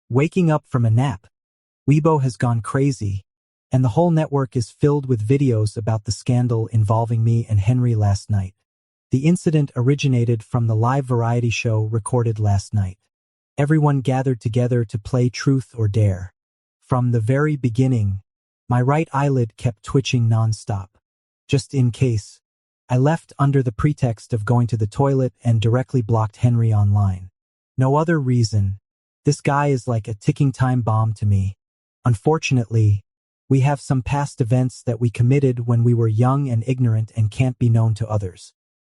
Waking up from a nap. Weibo has gone crazy, and the whole network is filled with videos about the scandal involving me and Henry last night. The incident originated from the live variety show recorded last night. Everyone gathered together to play Truth or Dare. From the very beginning, my right eyelid kept twitching non-stop. Just in case, I left under the pretext of going to the toilet and directly blocked Henry online. No other reason. This guy is like a ticking time bomb to me. Unfortunately, we have some past events that we committed when we were young and ignorant and can't be known to others.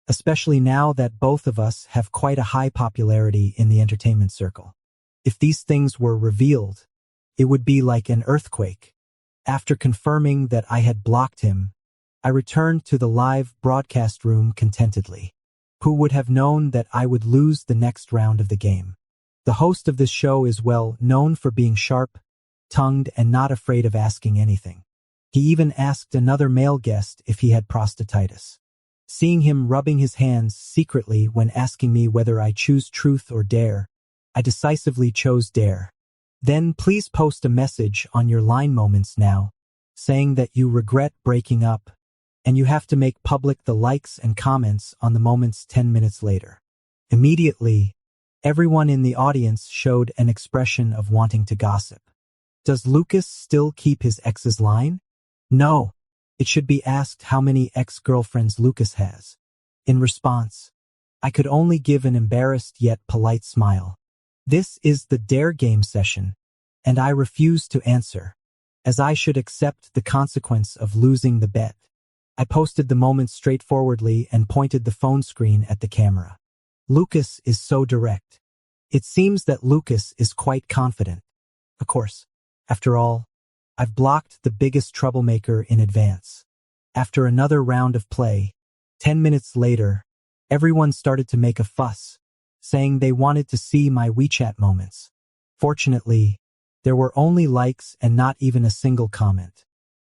Especially now that both of us have quite a high popularity in the entertainment circle. If these things were revealed, it would be like an earthquake. After confirming that I had blocked him, I returned to the live broadcast room contentedly. Who would have known that I would lose the next round of the game? The host of this show is well known for being sharp-tongued and not afraid of asking anything. He even asked another male guest if he had prostatitis. Seeing him rubbing his hands secretly when asking me whether I choose Truth or Dare, I decisively chose Dare. Then please post a message on your line moments now, saying that you regret breaking up, and you have to make public the likes and comments on the moments 10 minutes later. Immediately, everyone in the audience showed an expression of wanting to gossip. Does Lucas still keep his ex's line? No. It should be asked how many ex-girlfriends Lucas has. In response, I could only give an embarrassed yet polite smile. This is the Dare game session, and I refuse to answer, as I should accept the consequence of losing the bet. I posted the moment straightforwardly and pointed the phone screen at the camera. Lucas is so direct. It seems that Lucas is quite confident. Of course, after all, I've blocked the biggest troublemaker in advance. After another round of play, 10 minutes later, everyone started to make a fuss, saying they wanted to see my WeChat moments. Fortunately, there were only likes and not even a single comment.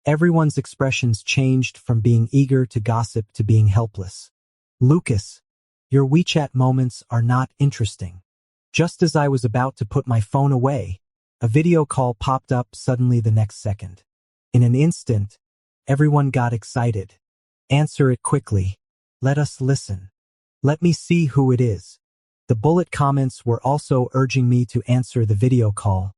Everyone's expressions changed from being eager to gossip to being helpless. Lucas, your WeChat moments are not interesting. Just as I was about to put my phone away, a video call popped up suddenly the next second. In an instant, everyone got excited. Answer it quickly. Let us listen. Let me see who it is. The bullet comments were also urging me to answer the video call,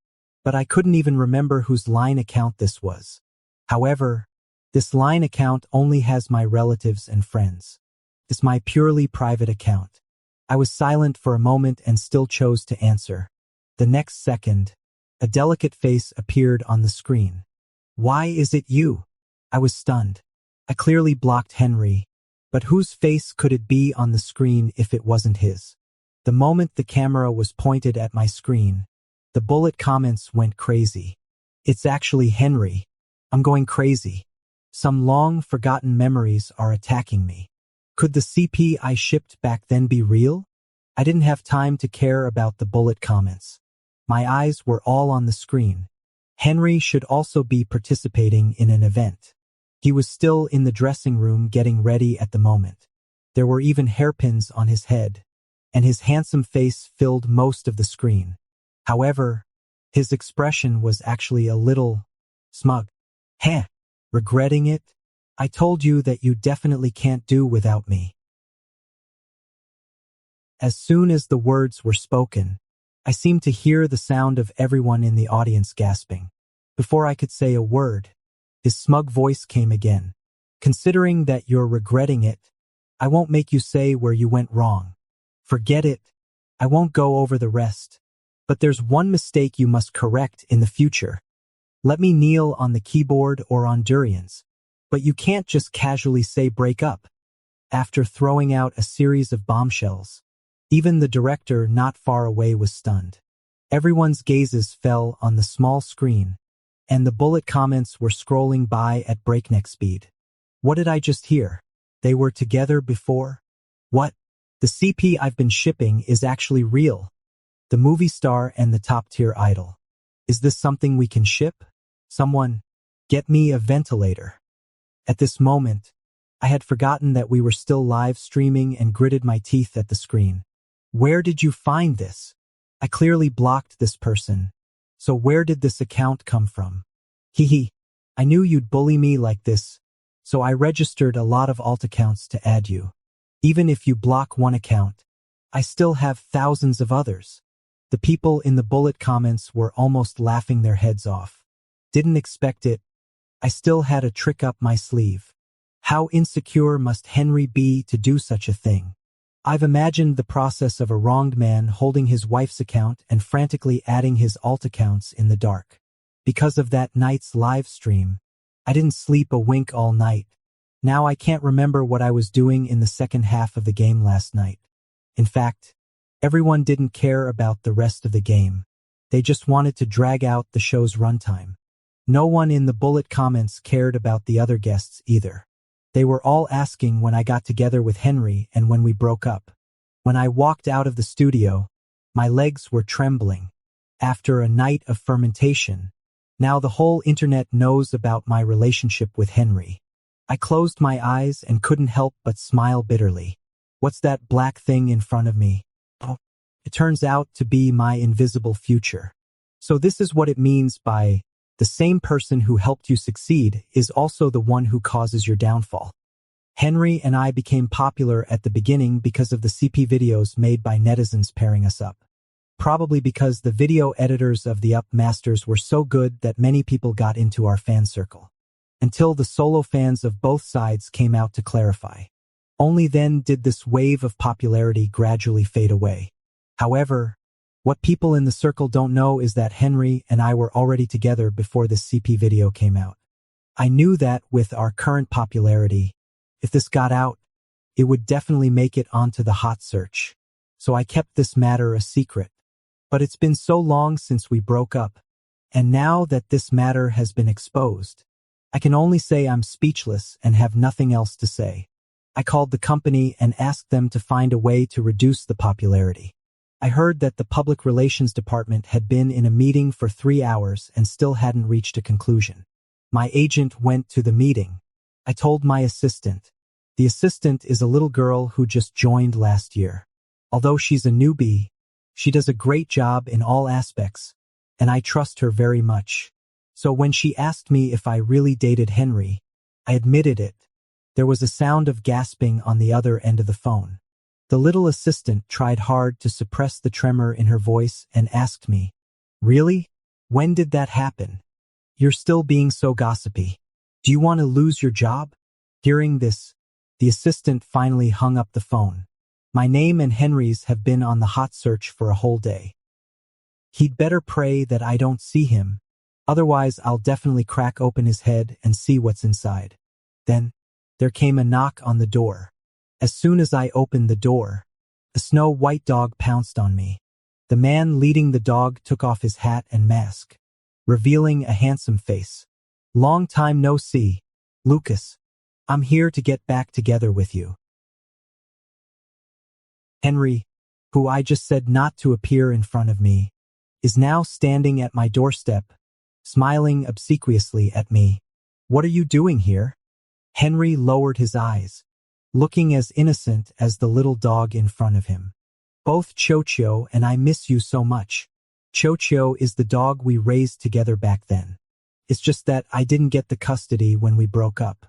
but I couldn't even remember whose line account this was. However, this line account only has my relatives and friends. It's my purely private account. I was silent for a moment and still chose to answer. The next second, a delicate face appeared on the screen. Why is it you? I was stunned. I clearly blocked Henry, but whose face could it be on the screen if it wasn't his? The moment the camera was pointed at my screen, the bullet comments went crazy. It's actually Henry. I'm going crazy. Some long-forgotten memories are attacking me. Could the CP I shipped back then be real? I didn't have time to care about the bullet comments. My eyes were all on the screen. Henry should also be participating in an event. He was still in the dressing room getting ready at the moment. There were even hairpins on his head, and his handsome face filled most of the screen. However, his expression was actually a little smug. Heh, regretting it? I told you that you definitely can't do without me. As soon as the words were spoken, I seemed to hear the sound of everyone in the audience gasping. Before I could say a word, his smug voice came again. Considering that you're regretting it, I won't make you say where you went wrong. Forget it. I won't go over the rest. But there's one mistake you must correct in the future. Let me kneel on the keyboard or on Durian's. But you can't just casually say break up. After throwing out a series of bombshells, even the director not far away was stunned. Everyone's gazes fell on the small screen, and the bullet comments were scrolling by at breakneck speed. What did I just hear? They were together before? What? The CP I've been shipping is actually real. The movie star and the top-tier idol. Is this something we can ship? Someone, get me a ventilator. At this moment, I had forgotten that we were still live streaming and gritted my teeth at the screen. Where did you find this? I clearly blocked this person, So where did this account come from? Hee. I knew you'd bully me like this, so I registered a lot of alt accounts to add you. Even if you block one account, I still have thousands of others. The people in the bullet comments were almost laughing their heads off. Didn't expect it. I still had a trick up my sleeve. How insecure must Henry be to do such a thing? I've imagined the process of a wronged man holding his wife's account and frantically adding his alt accounts in the dark. Because of that night's live stream, I didn't sleep a wink all night. Now I can't remember what I was doing in the second half of the game last night. In fact, everyone didn't care about the rest of the game. They just wanted to drag out the show's runtime. No one in the bullet comments cared about the other guests either. They were all asking when I got together with Henry and when we broke up. When I walked out of the studio, my legs were trembling. After a night of fermentation, now the whole internet knows about my relationship with Henry. I closed my eyes and couldn't help but smile bitterly. What's that black thing in front of me? Oh, it turns out to be my invisible future. So this is what it means by the same person who helped you succeed is also the one who causes your downfall. Henry and I became popular at the beginning because of the CP videos made by netizens pairing us up. Probably because the video editors of the Up Masters were so good that many people got into our fan circle. Until the solo fans of both sides came out to clarify. Only then did this wave of popularity gradually fade away. However, what people in the circle don't know is that Henry and I were already together before this CP video came out. I knew that with our current popularity, if this got out, it would definitely make it onto the hot search. So I kept this matter a secret. But it's been so long since we broke up, and now that this matter has been exposed, I can only say I'm speechless and have nothing else to say. I called the company and asked them to find a way to reduce the popularity. I heard that the public relations department had been in a meeting for 3 hours and still hadn't reached a conclusion. My agent went to the meeting. I told my assistant. The assistant is a little girl who just joined last year. Although she's a newbie, she does a great job in all aspects, and I trust her very much. So when she asked me if I really dated Henry, I admitted it. There was a sound of gasping on the other end of the phone. The little assistant tried hard to suppress the tremor in her voice and asked me, "Really? When did that happen? You're still being so gossipy. Do you want to lose your job?" Hearing this, the assistant finally hung up the phone. My name and Henry's have been on the hot search for a whole day. He'd better pray that I don't see him, otherwise I'll definitely crack open his head and see what's inside. Then, there came a knock on the door. As soon as I opened the door, a snow-white dog pounced on me. The man leading the dog took off his hat and mask, revealing a handsome face. "Long time no see, Lucas. I'm here to get back together with you." Henry, who I just said not to appear in front of me, is now standing at my doorstep, smiling obsequiously at me. "What are you doing here?" Henry lowered his eyes, looking as innocent as the little dog in front of him. "Both Chocho and I miss you so much. Chocho is the dog we raised together back then. It's just that I didn't get the custody when we broke up.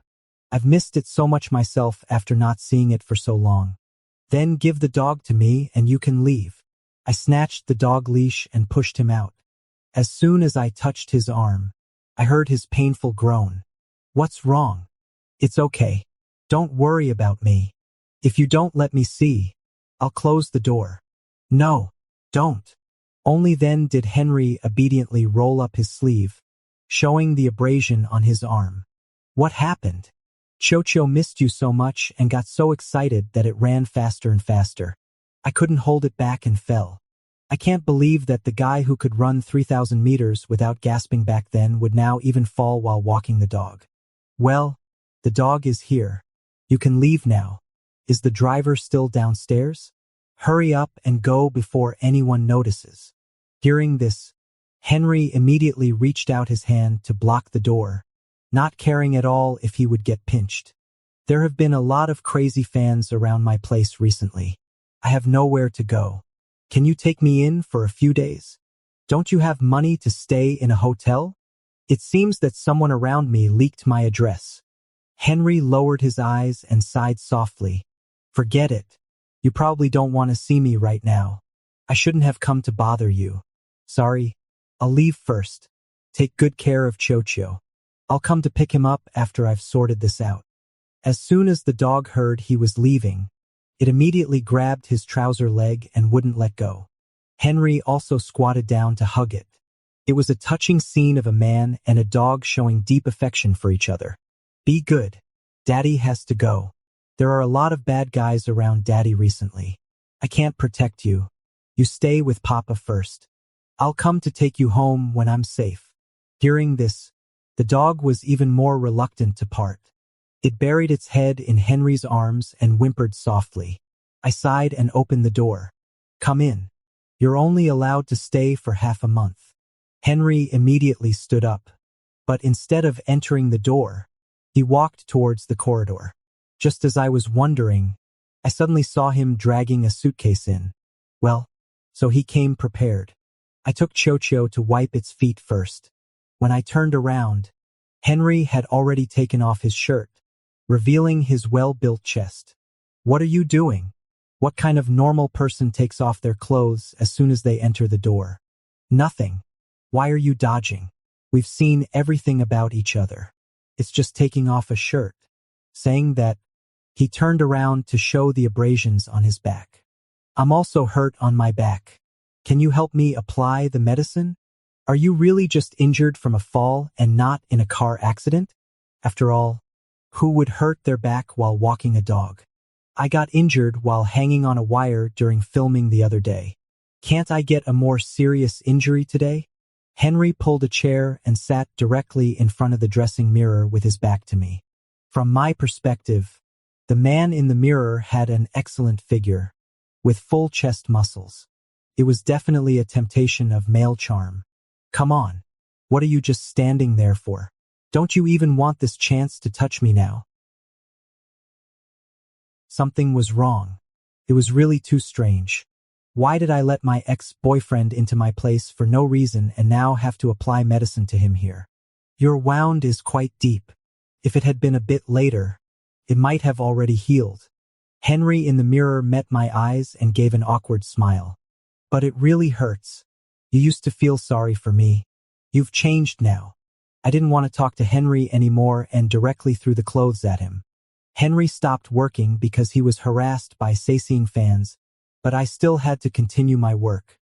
I've missed it so much myself after not seeing it for so long. Then give the dog to me and you can leave." I snatched the dog leash and pushed him out. As soon as I touched his arm, I heard his painful groan. "What's wrong?" "It's okay. Don't worry about me. If you don't let me see, I'll close the door." "No, don't." Only then did Henry obediently roll up his sleeve, showing the abrasion on his arm. "What happened?" "Chocho missed you so much and got so excited that it ran faster and faster. I couldn't hold it back and fell. I can't believe that the guy who could run 3,000 meters without gasping back then would now even fall while walking the dog. Well, the dog is here. You can leave now. Is the driver still downstairs? Hurry up and go before anyone notices." Hearing this, Henry immediately reached out his hand to block the door, not caring at all if he would get pinched. There have been a lot of crazy fans around my place recently. I have nowhere to go. Can you take me in for a few days? Don't you have money to stay in a hotel? It seems that someone around me leaked my address. Henry lowered his eyes and sighed softly. Forget it. You probably don't want to see me right now. I shouldn't have come to bother you. Sorry. I'll leave first. Take good care of Chocho. I'll come to pick him up after I've sorted this out. As soon as the dog heard he was leaving, it immediately grabbed his trouser leg and wouldn't let go. Henry also squatted down to hug it. It was a touching scene of a man and a dog showing deep affection for each other. Be good. Daddy has to go. There are a lot of bad guys around Daddy recently. I can't protect you. You stay with Papa first. I'll come to take you home when I'm safe. Hearing this, the dog was even more reluctant to part. It buried its head in Henry's arms and whimpered softly. I sighed and opened the door. Come in. You're only allowed to stay for half a month. Henry immediately stood up, but instead of entering the door, he walked towards the corridor. Just as I was wondering, I suddenly saw him dragging a suitcase in. Well, so he came prepared. I took Chocho to wipe its feet first. When I turned around, Henry had already taken off his shirt, revealing his well-built chest. What are you doing? What kind of normal person takes off their clothes as soon as they enter the door? Nothing. Why are you dodging? We've seen everything about each other. It's just taking off a shirt. Saying that, he turned around to show the abrasions on his back. I'm also hurt on my back. Can you help me apply the medicine? Are you really just injured from a fall and not in a car accident? After all, who would hurt their back while walking a dog? I got injured while hanging on a wire during filming the other day. Can't I get a more serious injury today? Henry pulled a chair and sat directly in front of the dressing mirror with his back to me. From my perspective, the man in the mirror had an excellent figure, with full chest muscles. It was definitely a temptation of male charm. Come on, what are you just standing there for? Don't you even want this chance to touch me now? Something was wrong. It was really too strange. Why did I let my ex-boyfriend into my place for no reason and now have to apply medicine to him here? Your wound is quite deep. If it had been a bit later, it might have already healed. Henry in the mirror met my eyes and gave an awkward smile. But it really hurts. You used to feel sorry for me. You've changed now. I didn't want to talk to Henry anymore and directly threw the clothes at him. Henry stopped working because he was harassed by Sayseeing fans, but I still had to continue my work.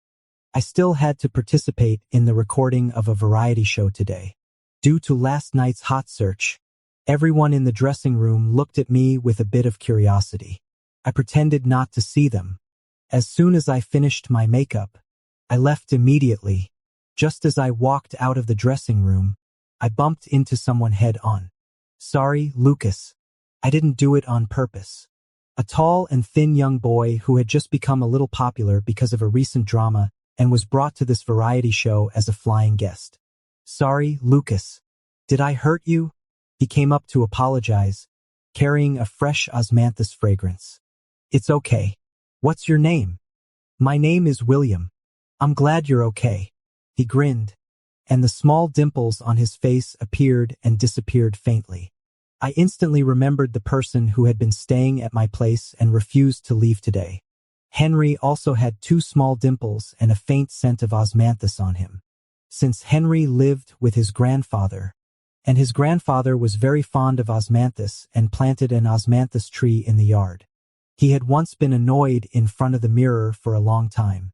I still had to participate in the recording of a variety show today. Due to last night's hot search, everyone in the dressing room looked at me with a bit of curiosity. I pretended not to see them. As soon as I finished my makeup, I left immediately. Just as I walked out of the dressing room, I bumped into someone head-on. Sorry, Lucas. I didn't do it on purpose. A tall and thin young boy who had just become a little popular because of a recent drama and was brought to this variety show as a flying guest. Sorry, Lucas. Did I hurt you? He came up to apologize, carrying a fresh osmanthus fragrance. It's okay. What's your name? My name is William. I'm glad you're okay. He grinned, and the small dimples on his face appeared and disappeared faintly. I instantly remembered the person who had been staying at my place and refused to leave today. Henry also had 2 small dimples and a faint scent of osmanthus on him. Since Henry lived with his grandfather, and his grandfather was very fond of osmanthus and planted an osmanthus tree in the yard. He had once been annoyed in front of the mirror for a long time.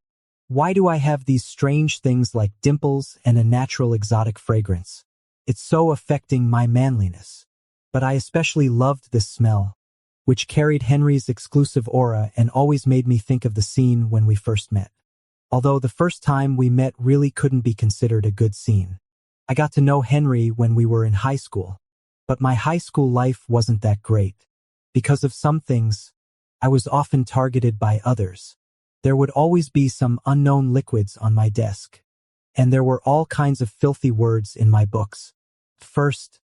Why do I have these strange things like dimples and a natural exotic fragrance? It's so affecting my manliness. But I especially loved this smell, which carried Henry's exclusive aura and always made me think of the scene when we first met. Although the first time we met really couldn't be considered a good scene. I got to know Henry when we were in high school, but my high school life wasn't that great. Because of some things, I was often targeted by others. There would always be some unknown liquids on my desk, and there were all kinds of filthy words in my books. First,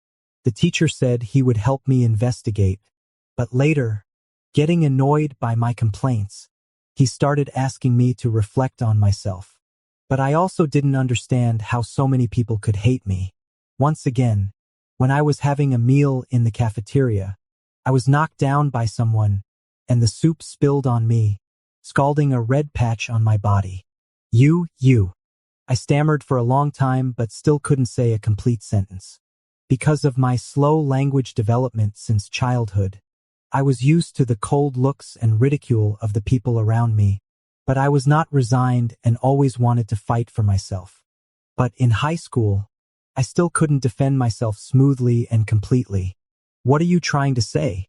the teacher said he would help me investigate, but later, getting annoyed by my complaints, he started asking me to reflect on myself. But I also didn't understand how so many people could hate me. Once again, when I was having a meal in the cafeteria, I was knocked down by someone, and the soup spilled on me, scalding a red patch on my body. You. I stammered for a long time but still couldn't say a complete sentence. Because of my slow language development since childhood, I was used to the cold looks and ridicule of the people around me, but I was not resigned and always wanted to fight for myself. But in high school, I still couldn't defend myself smoothly and completely. What are you trying to say?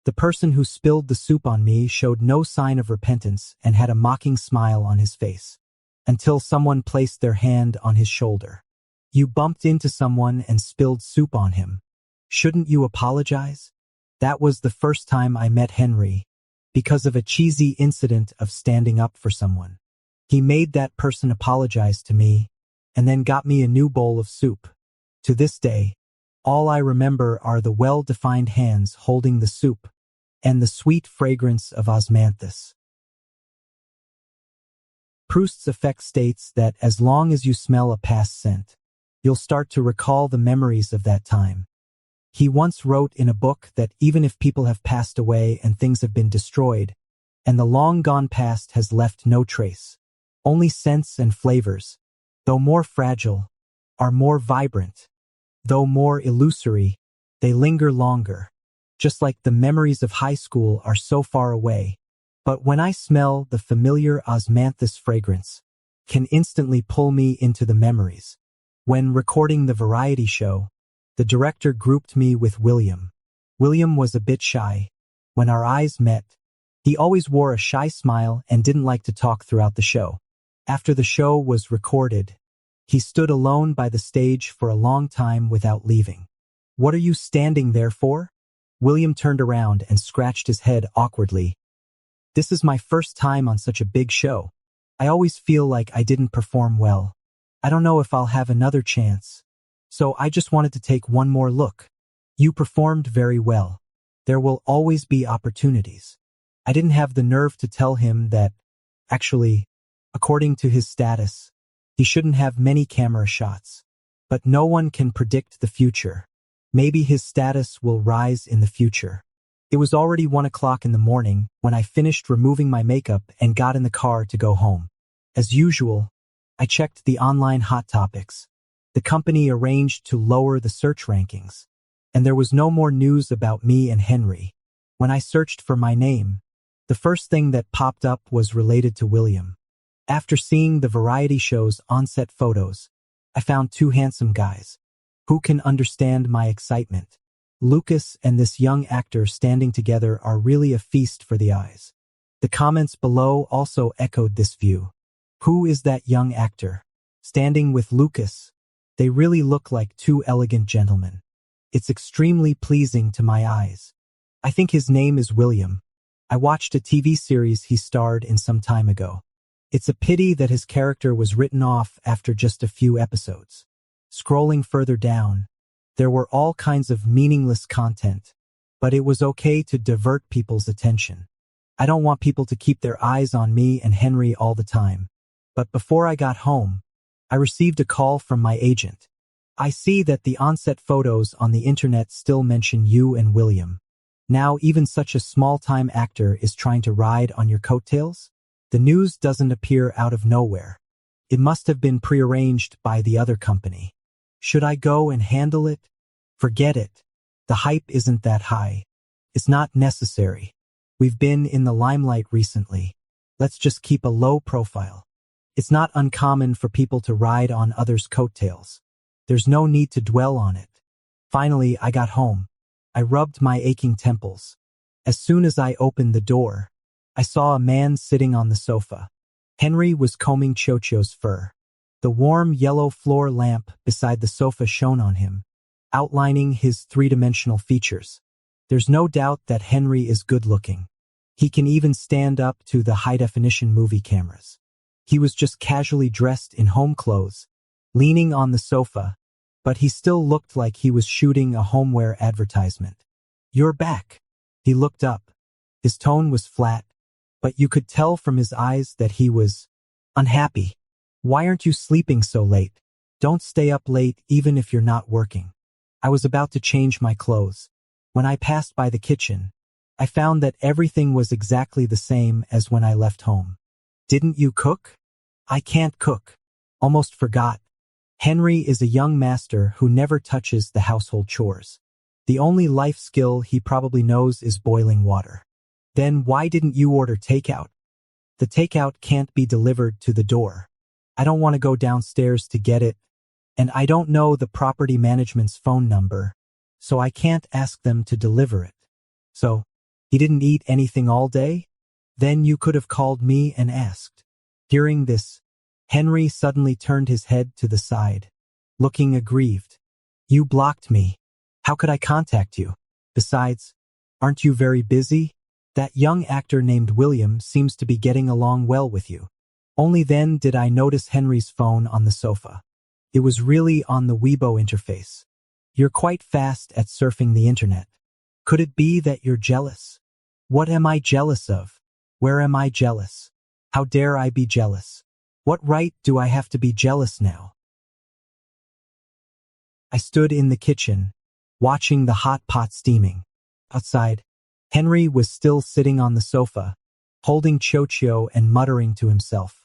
The person who spilled the soup on me showed no sign of repentance and had a mocking smile on his face, until someone placed their hand on his shoulder. You bumped into someone and spilled soup on him. Shouldn't you apologize? That was the first time I met Henry, because of a cheesy incident of standing up for someone. He made that person apologize to me, and then got me a new bowl of soup. To this day, all I remember are the well-defined hands holding the soup, and the sweet fragrance of osmanthus. Proust's effect states that as long as you smell a past scent, you'll start to recall the memories of that time. He once wrote in a book that even if people have passed away and things have been destroyed, and the long-gone past has left no trace, only scents and flavors, though more fragile, are more vibrant. Though more illusory, they linger longer, just like the memories of high school are so far away. But when I smell the familiar osmanthus fragrance, can instantly pull me into the memories. When recording the variety show, the director grouped me with William. William was a bit shy. When our eyes met, he always wore a shy smile and didn't like to talk throughout the show. After the show was recorded, he stood alone by the stage for a long time without leaving. "What are you standing there for?" William turned around and scratched his head awkwardly. "This is my first time on such a big show. I always feel like I didn't perform well. I don't know if I'll have another chance. So I just wanted to take one more look. You performed very well. There will always be opportunities." I didn't have the nerve to tell him that, actually, according to his status, he shouldn't have many camera shots. But no one can predict the future. Maybe his status will rise in the future. It was already 1 o'clock in the morning when I finished removing my makeup and got in the car to go home. As usual, I checked the online hot topics. The company arranged to lower the search rankings, and there was no more news about me and Henry. When I searched for my name, the first thing that popped up was related to William. After seeing the variety show's on-set photos, I found 2 handsome guys. Who can understand my excitement? Lucas and this young actor standing together are really a feast for the eyes. The comments below also echoed this view. Who is that young actor? Standing with Lucas. They really look like 2 elegant gentlemen. It's extremely pleasing to my eyes. I think his name is William. I watched a TV series he starred in some time ago. It's a pity that his character was written off after just a few episodes. Scrolling further down, there were all kinds of meaningless content, but it was okay to divert people's attention. I don't want people to keep their eyes on me and Henry all the time. But before I got home, I received a call from my agent. "I see that the on-set photos on the internet still mention you and William. Now even such a small-time actor is trying to ride on your coattails? The news doesn't appear out of nowhere. It must have been prearranged by the other company. Should I go and handle it? Forget it. The hype isn't that high. It's not necessary. We've been in the limelight recently. Let's just keep a low profile. It's not uncommon for people to ride on others' coattails. There's no need to dwell on it." Finally, I got home. I rubbed my aching temples. As soon as I opened the door, I saw a man sitting on the sofa. Henry was combing Chocho's fur. The warm yellow floor lamp beside the sofa shone on him, outlining his 3-dimensional features. There's no doubt that Henry is good-looking. He can even stand up to the high-definition movie cameras. He was just casually dressed in home clothes, leaning on the sofa, but he still looked like he was shooting a homeware advertisement. "You're back." He looked up. His tone was flat, but you could tell from his eyes that he was unhappy. Why aren't you sleeping so late? Don't stay up late even if you're not working. I was about to change my clothes. When I passed by the kitchen, I found that everything was exactly the same as when I left home. Didn't you cook? I can't cook. Almost forgot. Henry is a young master who never touches the household chores. The only life skill he probably knows is boiling water. Then why didn't you order takeout? The takeout can't be delivered to the door. I don't want to go downstairs to get it, and I don't know the property management's phone number, so I can't ask them to deliver it. So, he didn't eat anything all day? Then you could have called me and asked. Hearing this, Henry suddenly turned his head to the side, looking aggrieved. You blocked me. How could I contact you? Besides, aren't you very busy? That young actor named William seems to be getting along well with you. Only then did I notice Henry's phone on the sofa. It was really on the Weibo interface. You're quite fast at surfing the internet. Could it be that you're jealous? What am I jealous of? Where am I jealous? How dare I be jealous? What right do I have to be jealous now? I stood in the kitchen, watching the hot pot steaming. Outside, Henry was still sitting on the sofa, holding Chocho and muttering to himself.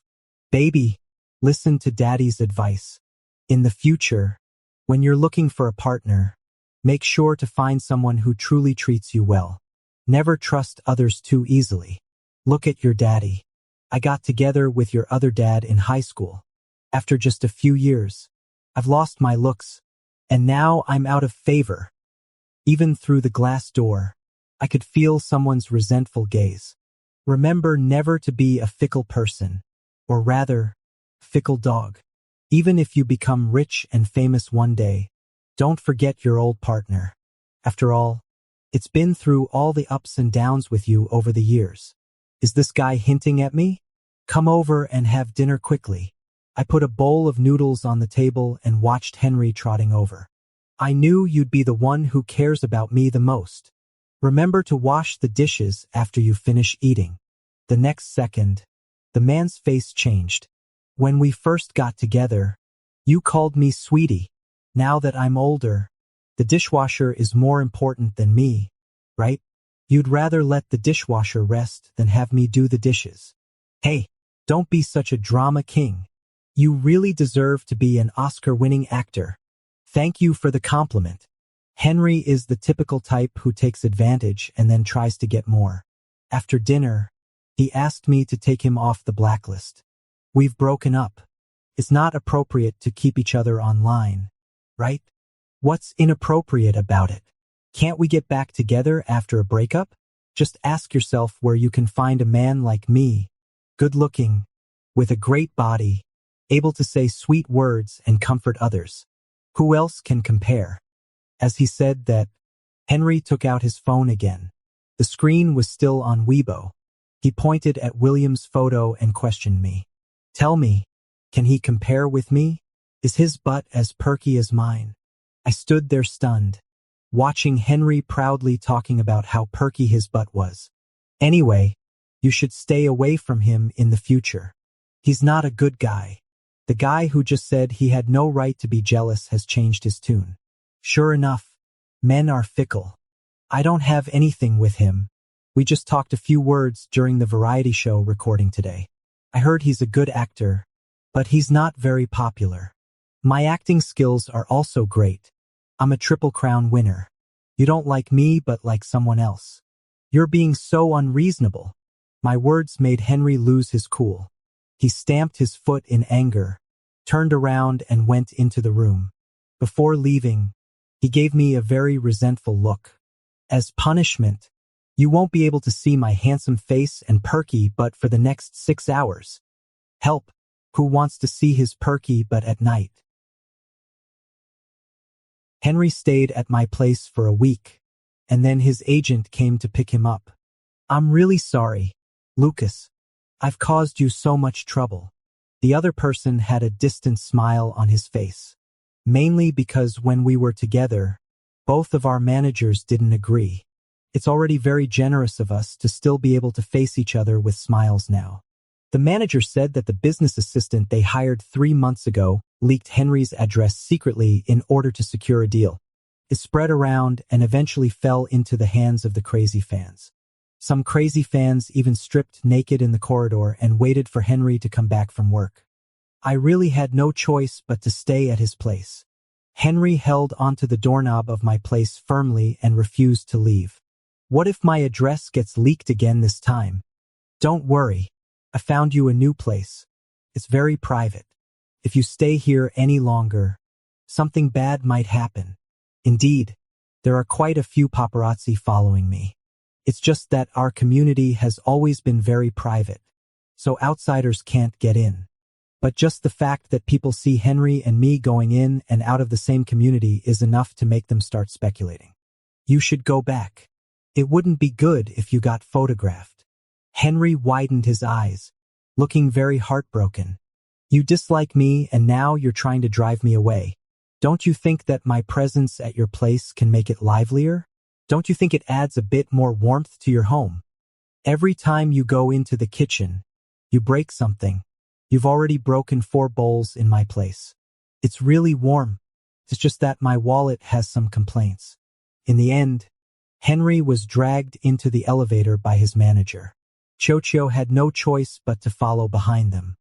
Baby, listen to Daddy's advice. In the future, when you're looking for a partner, make sure to find someone who truly treats you well. Never trust others too easily. Look at your daddy. I got together with your other dad in high school. After just a few years, I've lost my looks, and now I'm out of favor. Even through the glass door, I could feel someone's resentful gaze. Remember never to be a fickle person, or rather, fickle dog. Even if you become rich and famous one day, don't forget your old partner. After all, it's been through all the ups and downs with you over the years. Is this guy hinting at me? Come over and have dinner quickly. I put a bowl of noodles on the table and watched Henry trotting over. I knew you'd be the one who cares about me the most. Remember to wash the dishes after you finish eating. The next second, the man's face changed. When we first got together, you called me sweetie. Now that I'm older, the dishwasher is more important than me, right? You'd rather let the dishwasher rest than have me do the dishes. Hey, don't be such a drama king. You really deserve to be an Oscar-winning actor. Thank you for the compliment. Henry is the typical type who takes advantage and then tries to get more. After dinner, he asked me to take him off the blacklist. We've broken up. It's not appropriate to keep each other online, right? What's inappropriate about it? Can't we get back together after a breakup? Just ask yourself where you can find a man like me, good-looking, with a great body, able to say sweet words and comfort others. Who else can compare? As he said that, Henry took out his phone again. The screen was still on Weibo. He pointed at William's photo and questioned me. Tell me, can he compare with me? Is his butt as perky as mine? I stood there stunned, watching Henry proudly talking about how perky his butt was. Anyway, you should stay away from him in the future. He's not a good guy. The guy who just said he had no right to be jealous has changed his tune. Sure enough, men are fickle. I don't have anything with him. We just talked a few words during the variety show recording today. I heard he's a good actor, but he's not very popular. My acting skills are also great. I'm a Triple Crown winner. You don't like me but like someone else. You're being so unreasonable. My words made Henry lose his cool. He stamped his foot in anger, turned around and went into the room. Before leaving, he gave me a very resentful look. As punishment, you won't be able to see my handsome face and perky butt for the next 6 hours. Help, who wants to see his perky butt at night? Henry stayed at my place for a week, and then his agent came to pick him up. I'm really sorry, Lucas. I've caused you so much trouble. The other person had a distant smile on his face. Mainly because when we were together, both of our managers didn't agree. It's already very generous of us to still be able to face each other with smiles now. The manager said that the business assistant they hired 3 months ago leaked Henry's address secretly in order to secure a deal. It spread around and eventually fell into the hands of the crazy fans. Some crazy fans even stripped naked in the corridor and waited for Henry to come back from work. I really had no choice but to stay at his place. Henry held onto the doorknob of my place firmly and refused to leave. What if my address gets leaked again this time? Don't worry. I found you a new place. It's very private. If you stay here any longer, something bad might happen. Indeed, there are quite a few paparazzi following me. It's just that our community has always been very private, so outsiders can't get in. But just the fact that people see Henry and me going in and out of the same community is enough to make them start speculating. You should go back. It wouldn't be good if you got photographed. Henry widened his eyes, looking very heartbroken. You dislike me and now you're trying to drive me away. Don't you think that my presence at your place can make it livelier? Don't you think it adds a bit more warmth to your home? Every time you go into the kitchen, you break something. You've already broken 4 bowls in my place. It's really warm. It's just that my wallet has some complaints. In the end, Henry was dragged into the elevator by his manager. Chocho had no choice but to follow behind them.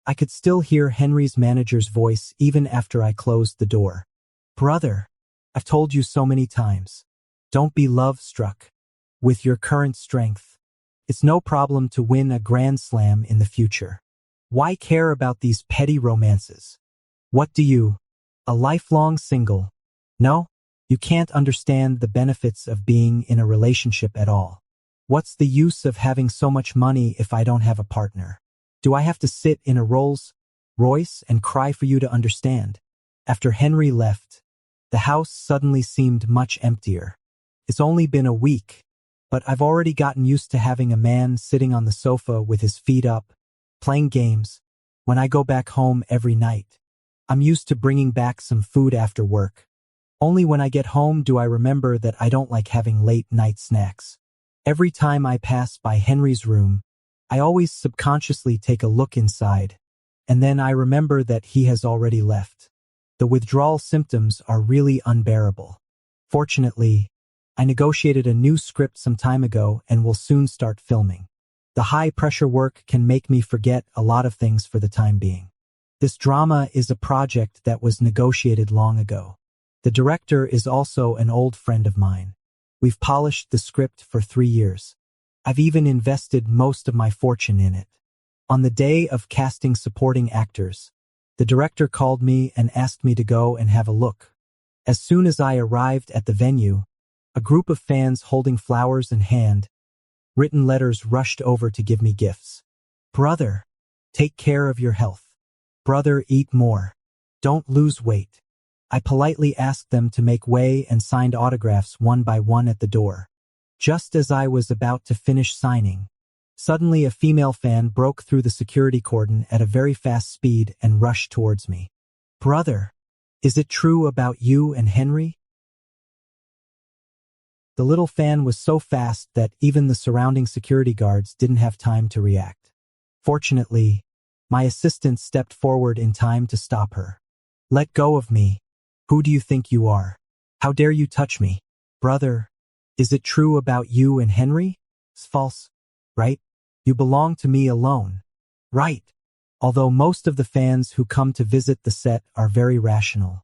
I could still hear Henry's manager's voice even after I closed the door. Brother, I've told you so many times. Don't be love-struck. With your current strength, it's no problem to win a Grand Slam in the future. Why care about these petty romances? What do you? A lifelong single? No, you can't understand the benefits of being in a relationship at all. What's the use of having so much money if I don't have a partner? Do I have to sit in a Rolls Royce and cry for you to understand? After Henry left, the house suddenly seemed much emptier. It's only been a week, but I've already gotten used to having a man sitting on the sofa with his feet up, playing games, when I go back home every night. I'm used to bringing back some food after work. Only when I get home do I remember that I don't like having late-night snacks. Every time I pass by Henry's room, I always subconsciously take a look inside, and then I remember that he has already left. The withdrawal symptoms are really unbearable. Fortunately, I negotiated a new script some time ago and will soon start filming. The high-pressure work can make me forget a lot of things for the time being. This drama is a project that was negotiated long ago. The director is also an old friend of mine. We've polished the script for 3 years. I've even invested most of my fortune in it. On the day of casting supporting actors, the director called me and asked me to go and have a look. As soon as I arrived at the venue, a group of fans holding flowers in hand, written letters rushed over to give me gifts. Brother, take care of your health. Brother, eat more. Don't lose weight. I politely asked them to make way and signed autographs one by one at the door. Just as I was about to finish signing, suddenly a female fan broke through the security cordon at a very fast speed and rushed towards me. Brother, is it true about you and Henry? The little fan was so fast that even the surrounding security guards didn't have time to react. Fortunately, my assistant stepped forward in time to stop her. Let go of me. Who do you think you are? How dare you touch me? Brother, is it true about you and Henry? It's false, right? You belong to me alone. Right. Although most of the fans who come to visit the set are very rational,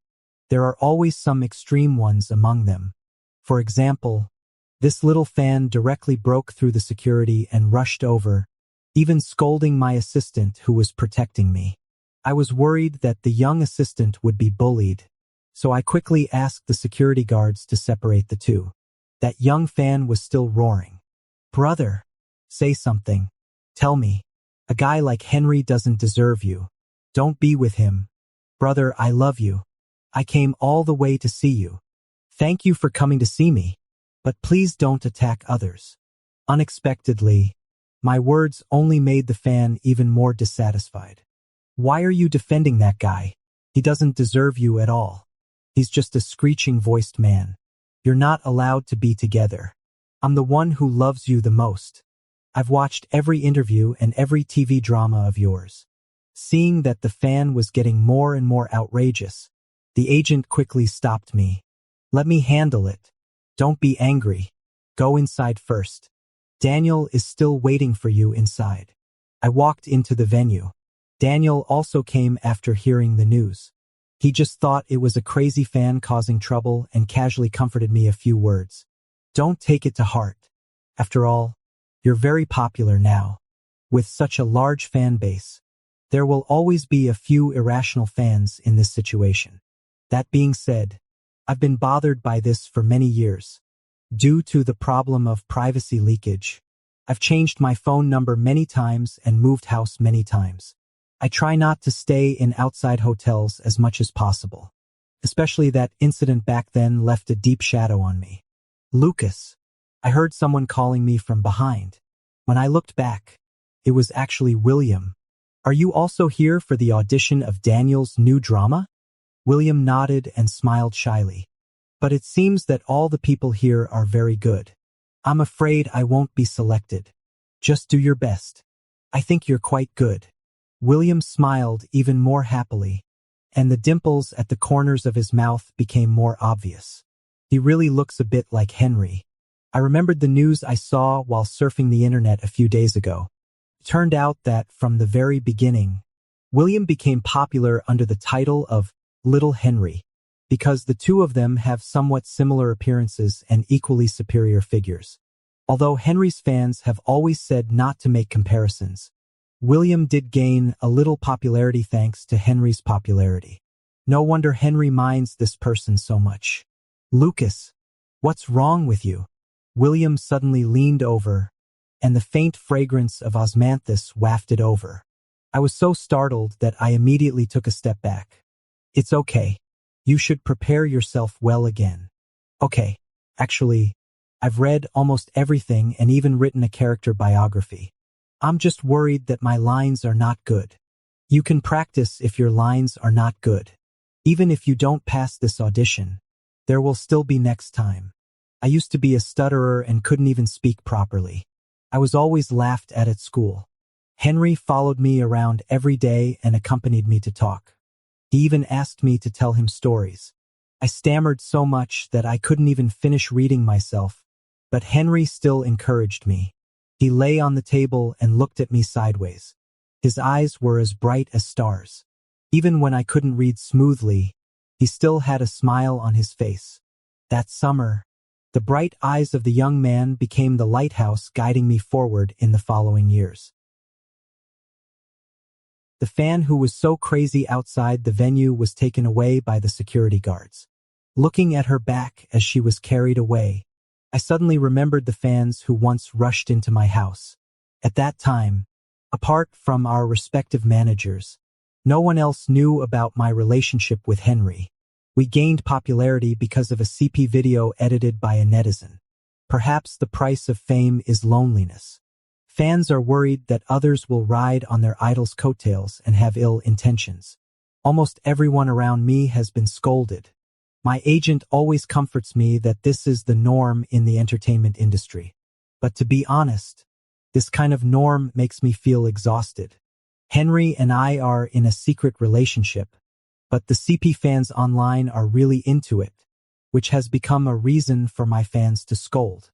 there are always some extreme ones among them. For example, this little fan directly broke through the security and rushed over, even scolding my assistant who was protecting me. I was worried that the young assistant would be bullied, so I quickly asked the security guards to separate the two. That young fan was still roaring. Brother, say something. Tell me. A guy like Henry doesn't deserve you. Don't be with him. Brother, I love you. I came all the way to see you. Thank you for coming to see me, but please don't attack others. Unexpectedly, my words only made the fan even more dissatisfied. Why are you defending that guy? He doesn't deserve you at all. He's just a screeching-voiced man. You're not allowed to be together. I'm the one who loves you the most. I've watched every interview and every TV drama of yours. Seeing that the fan was getting more and more outrageous, the agent quickly stopped me. Let me handle it. Don't be angry. Go inside first. Daniel is still waiting for you inside. I walked into the venue. Daniel also came after hearing the news. He just thought it was a crazy fan causing trouble and casually comforted me a few words. Don't take it to heart. After all, you're very popular now. With such a large fan base, there will always be a few irrational fans in this situation. That being said, I've been bothered by this for many years. Due to the problem of privacy leakage, I've changed my phone number many times and moved house many times. I try not to stay in outside hotels as much as possible. Especially that incident back then left a deep shadow on me. Lucas. I heard someone calling me from behind. When I looked back, it was actually William. Are you also here for the audition of Daniel's new drama? William nodded and smiled shyly. But it seems that all the people here are very good. I'm afraid I won't be selected. Just do your best. I think you're quite good. William smiled even more happily, and the dimples at the corners of his mouth became more obvious. He really looks a bit like Henry. I remembered the news I saw while surfing the internet a few days ago. It turned out that from the very beginning, William became popular under the title of Little Henry, because the two of them have somewhat similar appearances and equally superior figures. Although Henry's fans have always said not to make comparisons, William did gain a little popularity thanks to Henry's popularity. No wonder Henry minds this person so much. Lucas, what's wrong with you? William suddenly leaned over, and the faint fragrance of osmanthus wafted over. I was so startled that I immediately took a step back. It's okay. You should prepare yourself well again. Okay, actually, I've read almost everything and even written a character biography. I'm just worried that my lines are not good. You can practice if your lines are not good. Even if you don't pass this audition, there will still be next time. I used to be a stutterer and couldn't even speak properly. I was always laughed at school. Henry followed me around every day and accompanied me to talk. He even asked me to tell him stories. I stammered so much that I couldn't even finish reading myself, but Henry still encouraged me. He lay on the table and looked at me sideways. His eyes were as bright as stars. Even when I couldn't read smoothly, he still had a smile on his face. That summer, the bright eyes of the young man became the lighthouse guiding me forward in the following years. The fan who was so crazy outside the venue was taken away by the security guards. Looking at her back as she was carried away, I suddenly remembered the fans who once rushed into my house. At that time, apart from our respective managers, no one else knew about my relationship with Henry. We gained popularity because of a CP video edited by a netizen. Perhaps the price of fame is loneliness. Fans are worried that others will ride on their idol's coattails and have ill intentions. Almost everyone around me has been scolded. My agent always comforts me that this is the norm in the entertainment industry. But to be honest, this kind of norm makes me feel exhausted. Henry and I are in a secret relationship, but the CP fans online are really into it, which has become a reason for my fans to scold.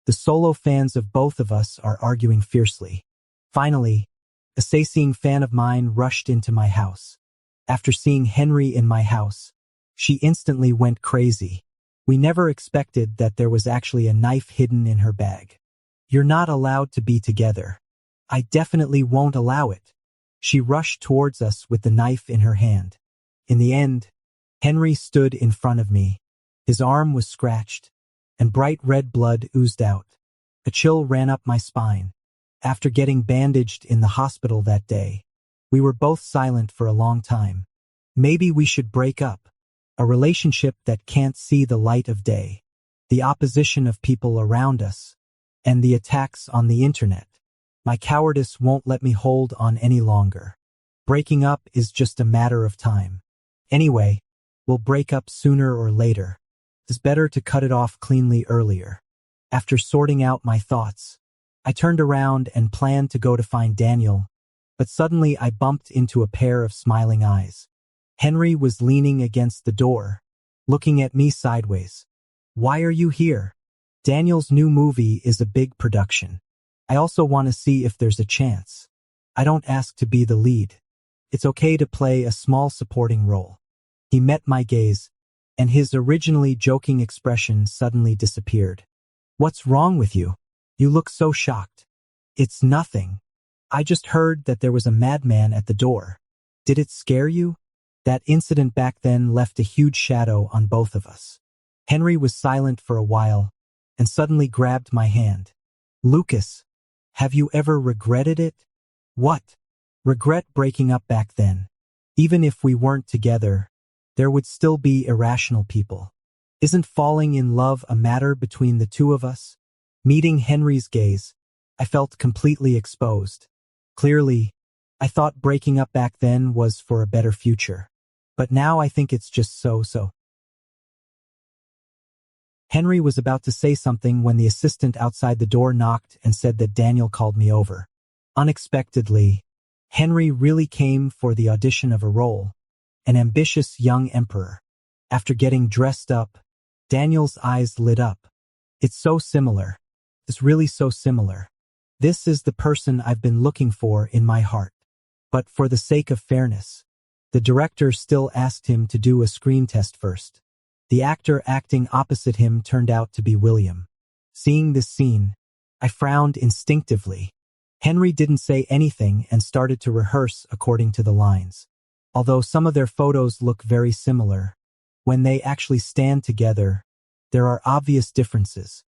The solo fans of both of us are arguing fiercely. Finally, a Sayseeing fan of mine rushed into my house. After seeing Henry in my house, she instantly went crazy. We never expected that there was actually a knife hidden in her bag. You're not allowed to be together. I definitely won't allow it. She rushed towards us with the knife in her hand. In the end, Henry stood in front of me. His arm was scratched, and bright red blood oozed out. A chill ran up my spine. After getting bandaged in the hospital that day, we were both silent for a long time. Maybe we should break up. A relationship that can't see the light of day. The opposition of people around us, and the attacks on the internet. My cowardice won't let me hold on any longer. Breaking up is just a matter of time. Anyway, we'll break up sooner or later. It's better to cut it off cleanly earlier. After sorting out my thoughts, I turned around and planned to go to find Daniel, but suddenly I bumped into a pair of smiling eyes. Henry was leaning against the door, looking at me sideways. "Why are you here?" "Daniel's new movie is a big production. I also want to see if there's a chance. I don't ask to be the lead. It's okay to play a small supporting role." He met my gaze, and his originally joking expression suddenly disappeared. "What's wrong with you? You look so shocked." "It's nothing. I just heard that there was a madman at the door. Did it scare you?" That incident back then left a huge shadow on both of us. Henry was silent for a while, and suddenly grabbed my hand. "Lucas, have you ever regretted it?" "What?" "Regret breaking up back then. Even if we weren't together, there would still be irrational people. Isn't falling in love a matter between the two of us?" Meeting Henry's gaze, I felt completely exposed. Clearly, I thought breaking up back then was for a better future. But now I think it's just so. Henry was about to say something when the assistant outside the door knocked and said that Daniel called me over. Unexpectedly, Henry really came for the audition of a role, an ambitious young emperor. After getting dressed up, Daniel's eyes lit up. "It's so similar. It's really so similar. This is the person I've been looking for in my heart." But for the sake of fairness, the director still asked him to do a screen test first. The actor acting opposite him turned out to be William. Seeing this scene, I frowned instinctively. Henry didn't say anything and started to rehearse according to the lines. Although some of their photos look very similar, when they actually stand together, there are obvious differences.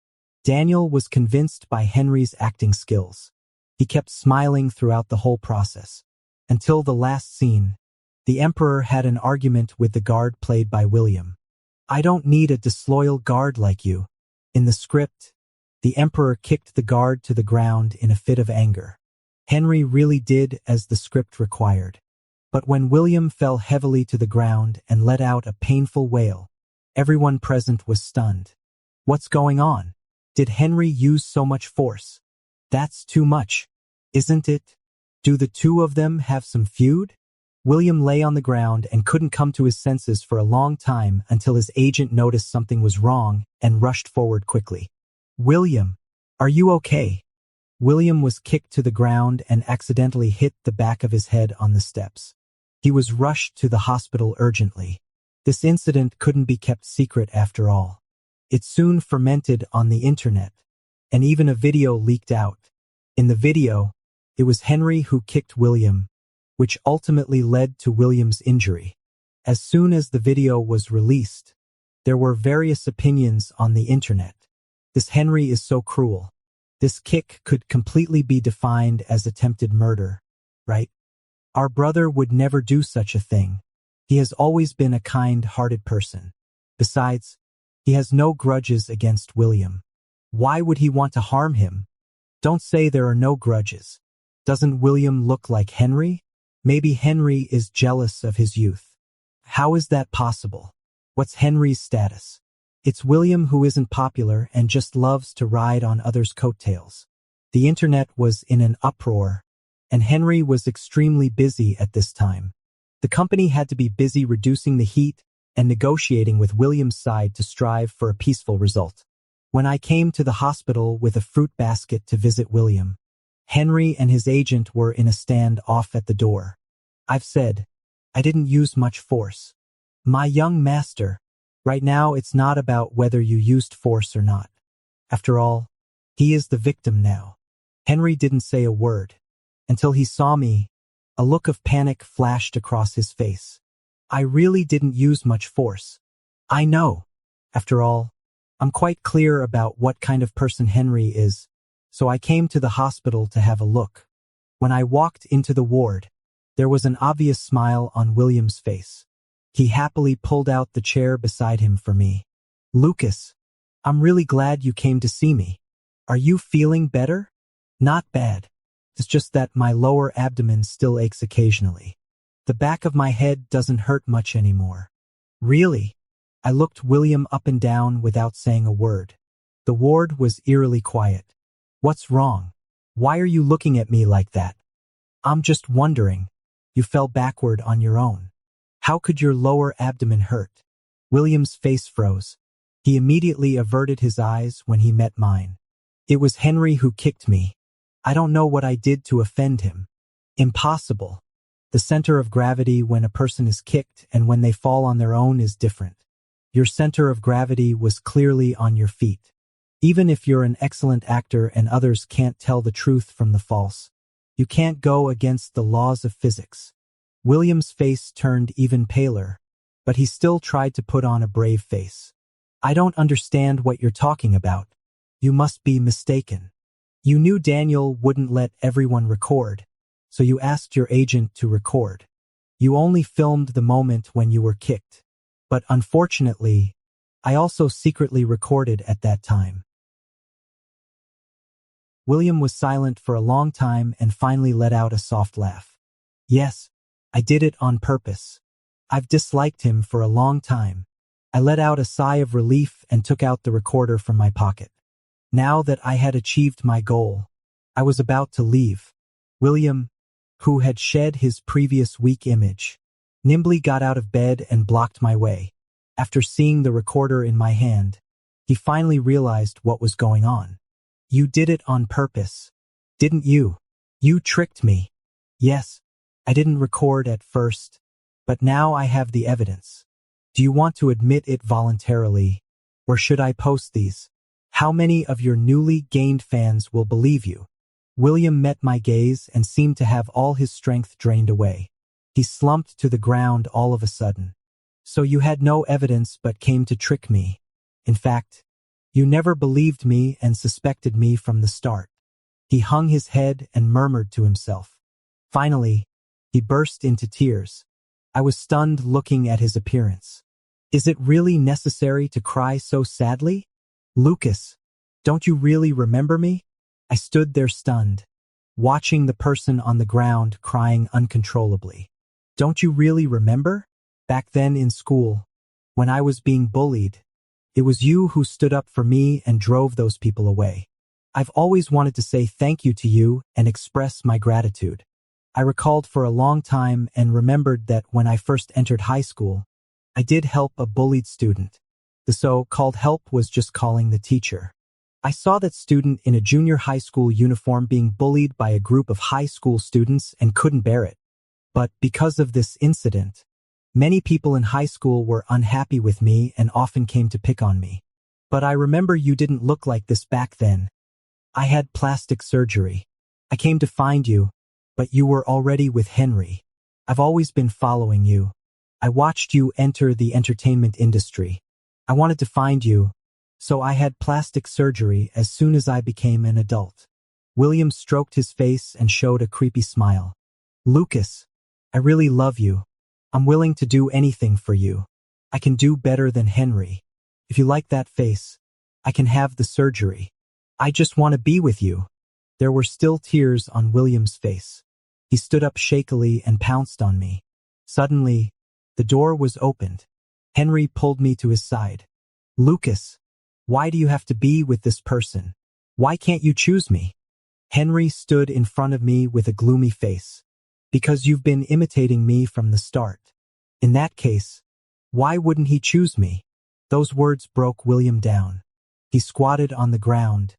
Daniel was convinced by Henry's acting skills. He kept smiling throughout the whole process. Until the last scene, the Emperor had an argument with the guard played by William. "I don't need a disloyal guard like you." In the script, the Emperor kicked the guard to the ground in a fit of anger. Henry really did as the script required. But when William fell heavily to the ground and let out a painful wail, everyone present was stunned. What's going on? Did Henry use so much force? That's too much, isn't it? Do the two of them have some feud? William lay on the ground and couldn't come to his senses for a long time until his agent noticed something was wrong and rushed forward quickly. "William, are you okay?" William was kicked to the ground and accidentally hit the back of his head on the steps. He was rushed to the hospital urgently. This incident couldn't be kept secret after all. It soon fermented on the internet, and even a video leaked out. In the video, it was Henry who kicked William, which ultimately led to William's injury. As soon as the video was released, there were various opinions on the internet. This Henry is so cruel. This kick could completely be defined as attempted murder, right? Our brother would never do such a thing. He has always been a kind-hearted person. Besides, he has no grudges against William. Why would he want to harm him? Don't say there are no grudges. Doesn't William look like Henry? Maybe Henry is jealous of his youth. How is that possible? What's Henry's status? It's William who isn't popular and just loves to ride on others' coattails. The internet was in an uproar, and Henry was extremely busy at this time. The company had to be busy reducing the heat and negotiating with William's side to strive for a peaceful result. When I came to the hospital with a fruit basket to visit William, Henry and his agent were in a stand-off at the door. I've said, I didn't use much force. My young master, right now it's not about whether you used force or not. After all, he is the victim now. Henry didn't say a word. Until he saw me, a look of panic flashed across his face. I really didn't use much force. I know. After all, I'm quite clear about what kind of person Henry is, so I came to the hospital to have a look. When I walked into the ward, there was an obvious smile on William's face. He happily pulled out the chair beside him for me. Lucas, I'm really glad you came to see me. Are you feeling better? Not bad. It's just that my lower abdomen still aches occasionally. The back of my head doesn't hurt much anymore. Really? I looked William up and down without saying a word. The ward was eerily quiet. What's wrong? Why are you looking at me like that? I'm just wondering. You fell backward on your own. How could your lower abdomen hurt? William's face froze. He immediately averted his eyes when he met mine. It was Henry who kicked me. I don't know what I did to offend him. Impossible. The center of gravity when a person is kicked and when they fall on their own is different. Your center of gravity was clearly on your feet. Even if you're an excellent actor and others can't tell the truth from the false, you can't go against the laws of physics. William's face turned even paler, but he still tried to put on a brave face. I don't understand what you're talking about. You must be mistaken. You knew Daniel wouldn't let everyone record, so you asked your agent to record. You only filmed the moment when you were kicked. But unfortunately, I also secretly recorded at that time. William was silent for a long time and finally let out a soft laugh. Yes, I did it on purpose. I've disliked him for a long time. I let out a sigh of relief and took out the recorder from my pocket. Now that I had achieved my goal, I was about to leave. William, who had shed his previous weak image, nimbly got out of bed and blocked my way. After seeing the recorder in my hand, he finally realized what was going on. You did it on purpose, didn't you? You tricked me. Yes, I didn't record at first, but now I have the evidence. Do you want to admit it voluntarily, or should I post these? How many of your newly gained fans will believe you? William met my gaze and seemed to have all his strength drained away. He slumped to the ground all of a sudden. So you had no evidence but came to trick me. In fact, you never believed me and suspected me from the start. He hung his head and murmured to himself. Finally, he burst into tears. I was stunned looking at his appearance. Is it really necessary to cry so sadly? Lucas, don't you really remember me? I stood there stunned, watching the person on the ground crying uncontrollably. Don't you really remember? Back then in school, when I was being bullied, it was you who stood up for me and drove those people away. I've always wanted to say thank you to you and express my gratitude. I recalled for a long time and remembered that when I first entered high school, I did help a bullied student. The so-called help was just calling the teacher. I saw that student in a junior high school uniform being bullied by a group of high school students and couldn't bear it. But because of this incident, many people in high school were unhappy with me and often came to pick on me. But I remember you didn't look like this back then. I had plastic surgery. I came to find you, but you were already with Henry. I've always been following you. I watched you enter the entertainment industry. I wanted to find you, so I had plastic surgery as soon as I became an adult. William stroked his face and showed a creepy smile. Lucas, I really love you. I'm willing to do anything for you. I can do better than Henry. If you like that face, I can have the surgery. I just want to be with you. There were still tears on William's face. He stood up shakily and pounced on me. Suddenly, the door was opened. Henry pulled me to his side. Lucas, why do you have to be with this person? Why can't you choose me? Henry stood in front of me with a gloomy face. Because you've been imitating me from the start. In that case, why wouldn't he choose me? Those words broke William down. He squatted on the ground,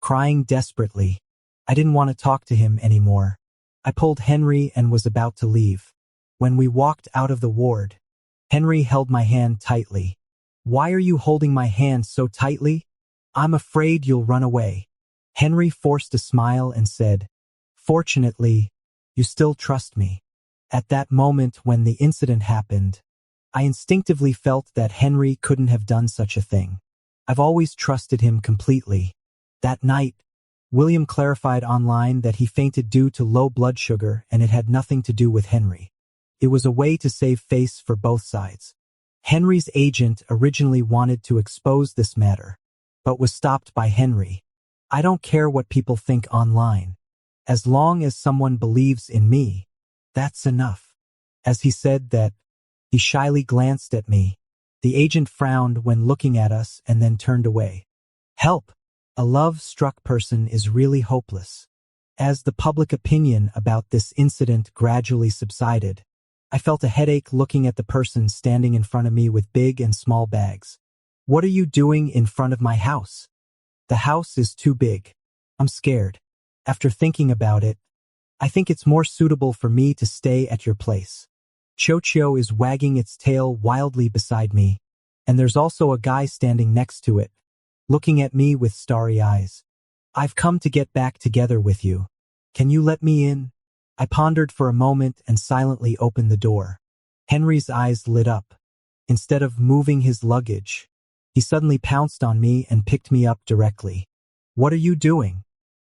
crying desperately. I didn't want to talk to him anymore. I pulled Henry and was about to leave. When we walked out of the ward, Henry held my hand tightly. Why are you holding my hand so tightly? I'm afraid you'll run away. Henry forced a smile and said, Fortunately, you still trust me. At that moment when the incident happened, I instinctively felt that Henry couldn't have done such a thing. I've always trusted him completely. That night, William clarified online that he fainted due to low blood sugar and it had nothing to do with Henry. It was a way to save face for both sides. Henry's agent originally wanted to expose this matter, but was stopped by Henry. I don't care what people think online. As long as someone believes in me, that's enough. As he said that, he shyly glanced at me. The agent frowned when looking at us and then turned away. Help! A love-struck person is really hopeless. As the public opinion about this incident gradually subsided, I felt a headache looking at the person standing in front of me with big and small bags. What are you doing in front of my house? The house is too big. I'm scared. After thinking about it, I think it's more suitable for me to stay at your place. Chocho is wagging its tail wildly beside me, and there's also a guy standing next to it, looking at me with starry eyes. I've come to get back together with you. Can you let me in? I pondered for a moment and silently opened the door. Henry's eyes lit up. Instead of moving his luggage, he suddenly pounced on me and picked me up directly. What are you doing?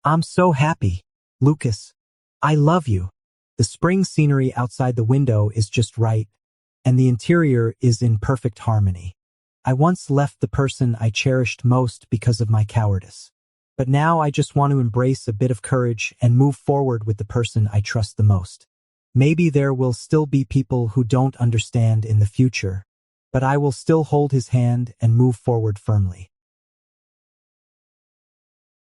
I'm so happy. Lucas, I love you. The spring scenery outside the window is just right, and the interior is in perfect harmony. I once left the person I cherished most because of my cowardice. But now I just want to embrace a bit of courage and move forward with the person I trust the most. Maybe there will still be people who don't understand in the future, but I will still hold his hand and move forward firmly.